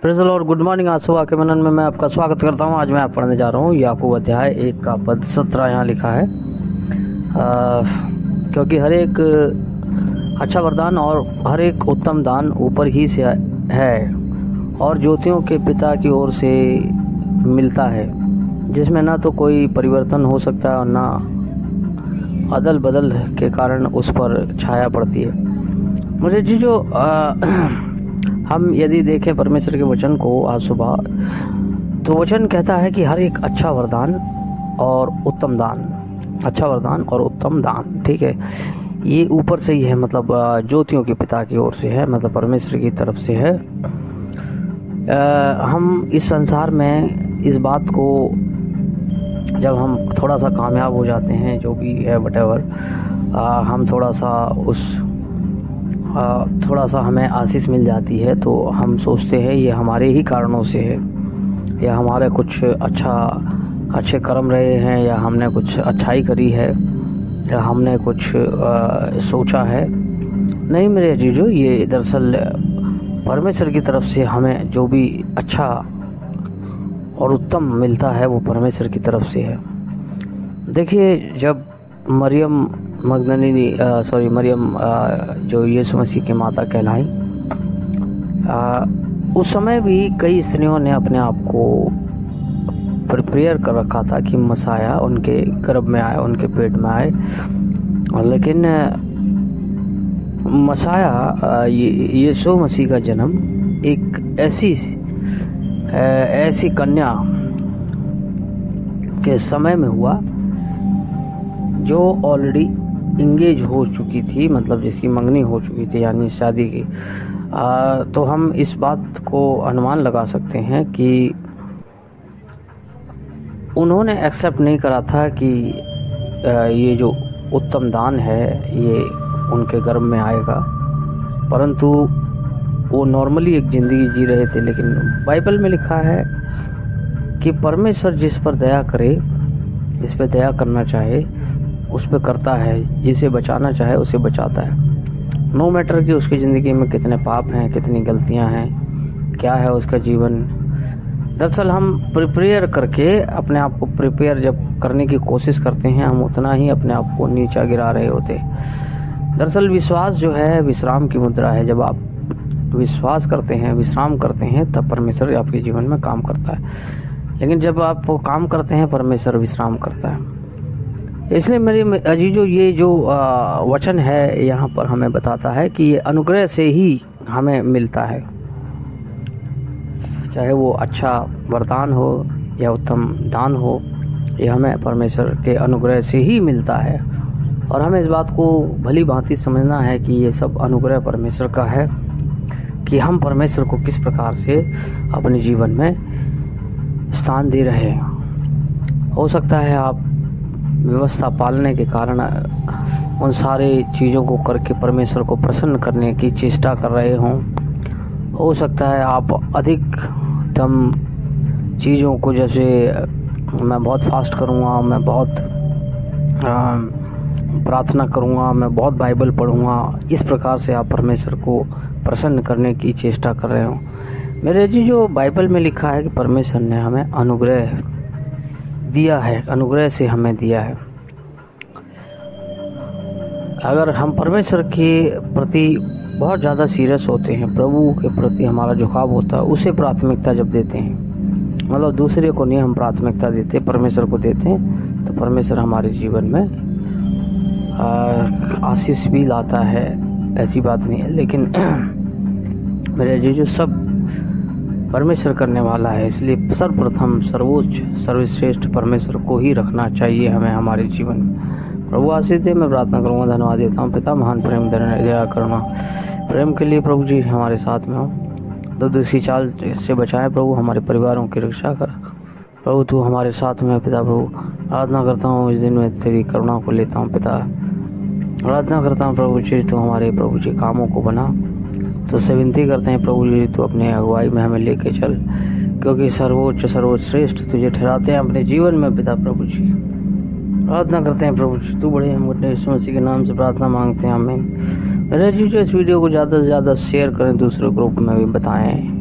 Praise the Lord. Good morning. आज सुबह के मनन में मैं आपका स्वागत करता हूँ। आज मैं आप पढ़ने जा रहा हूँ याकूब अध्याय 1 का पद 17। यहाँ लिखा है क्योंकि हर एक अच्छा वरदान और हर एक उत्तम दान ऊपर ही से है और ज्योतियों के पिता की ओर से मिलता है, जिसमें ना तो कोई परिवर्तन हो सकता है और ना अदल बदल के कारण उस पर छाया पड़ती है। मुझे जी जो हम यदि देखें परमेश्वर के वचन को आज सुबह, तो वचन कहता है कि हर एक अच्छा वरदान और उत्तम दान, अच्छा वरदान और उत्तम दान, ठीक है, ये ऊपर से ही है, मतलब ज्योतियों के पिता की ओर से है, मतलब परमेश्वर की तरफ से है। हम इस संसार में इस बात को जब हम थोड़ा सा कामयाब हो जाते हैं, जो भी है वटेवर, हम थोड़ा सा हमें आशीष मिल जाती है, तो हम सोचते हैं ये हमारे ही कारणों से है, या हमारे कुछ अच्छे कर्म रहे हैं, या हमने कुछ अच्छाई करी है, या हमने कुछ सोचा है। नहीं मेरे अजीजों, ये दरअसल परमेश्वर की तरफ से हमें जो भी अच्छा और उत्तम मिलता है वो परमेश्वर की तरफ से है। देखिए, जब मरियम जो यीशु मसीह की माता कहलाई, उस समय भी कई स्त्रियों ने अपने आप को प्रिपेयर कर रखा था कि मसाया उनके गर्भ में आए, उनके पेट में आए। लेकिन मसाया यीशु मसीह का जन्म एक ऐसी कन्या के समय में हुआ जो ऑलरेडी इंगेज हो चुकी थी, मतलब जिसकी मंगनी हो चुकी थी, यानी शादी की। तो हम इस बात को अनुमान लगा सकते हैं कि उन्होंने एक्सेप्ट नहीं करा था कि ये जो उत्तम दान है ये उनके गर्भ में आएगा, परंतु वो नॉर्मली एक ज़िंदगी जी रहे थे। लेकिन बाइबल में लिखा है कि परमेश्वर जिस पर दया करे, जिस पर दया करना चाहे उस पर करता है, जिसे बचाना चाहे उसे बचाता है। नो मैटर कि उसकी ज़िंदगी में कितने पाप हैं, कितनी गलतियां हैं, क्या है उसका जीवन। दरअसल हम प्रिपेयर करके अपने आप को प्रिपेयर जब करने की कोशिश करते हैं, हम उतना ही अपने आप को नीचा गिरा रहे होते। दरअसल विश्वास जो है विश्राम की मुद्रा है। जब आप विश्वास करते हैं, विश्राम करते हैं, तब परमेश्वर आपके जीवन में काम करता है। लेकिन जब आप काम करते हैं, परमेश्वर विश्राम करता है। इसलिए मेरे अजीजों, ये जो वचन है यहाँ पर हमें बताता है कि ये अनुग्रह से ही हमें मिलता है, चाहे वो अच्छा वरदान हो या उत्तम दान हो, ये हमें परमेश्वर के अनुग्रह से ही मिलता है। और हमें इस बात को भली भांति समझना है कि ये सब अनुग्रह परमेश्वर का है, कि हम परमेश्वर को किस प्रकार से अपने जीवन में स्थान दे रहे हैं। हो सकता है आप व्यवस्था पालने के कारण उन सारे चीज़ों को करके परमेश्वर को प्रसन्न करने की चेष्टा कर रहे हों। हो सकता है आप अधिकतम चीज़ों को, जैसे मैं बहुत फास्ट करूँगा, मैं बहुत प्रार्थना करूँगा, मैं बहुत बाइबल पढ़ूँगा, इस प्रकार से आप परमेश्वर को प्रसन्न करने की चेष्टा कर रहे हो। मेरे जी, जो बाइबल में लिखा है कि परमेश्वर ने हमें अनुग्रह दिया है, अनुग्रह से हमें दिया है। अगर हम परमेश्वर के प्रति बहुत ज़्यादा सीरियस होते हैं, प्रभु के प्रति हमारा झुकाव होता है, उसे प्राथमिकता जब देते हैं, मतलब दूसरे को नहीं हम प्राथमिकता देते, परमेश्वर को देते हैं, तो परमेश्वर हमारे जीवन में आशीष भी लाता है, ऐसी बात नहीं है। लेकिन मेरे जो सब परमेश्वर करने वाला है, इसलिए सर्वप्रथम सर्वोच्च सर्वश्रेष्ठ परमेश्वर को ही रखना चाहिए हमें हमारे जीवन में। प्रभु आशीष दे। मैं प्रार्थना करूँगा, धन्यवाद देता हूँ पिता, महान प्रेम दया करुणा प्रेम के लिए प्रभु जी हमारे साथ में हो। दूसरी चाल से बचाएं प्रभु, हमारे परिवारों की रक्षा कर प्रभु, तू हमारे साथ में पिता। प्रभु प्रार्थना करता हूँ इस दिन में तेरी करुणा को लेता हूँ पिता, प्रार्थना करता हूँ प्रभु जी, तू हमारे प्रभु जी कामों को बना। तो से विनती करते हैं प्रभु जी, तू अपने अगुवाई में हमें लेके चल, क्योंकि सर्वोच्च सर्वश्रेष्ठ तुझे ठहराते हैं अपने जीवन में पिता। प्रभु जी प्रार्थना करते हैं प्रभु जी, तू बड़े हम यीशु मसीह के नाम से प्रार्थना मांगते हैं, आमीन। मेरे जी, इस वीडियो को ज़्यादा से ज़्यादा शेयर करें, दूसरे ग्रुप में भी बताएं।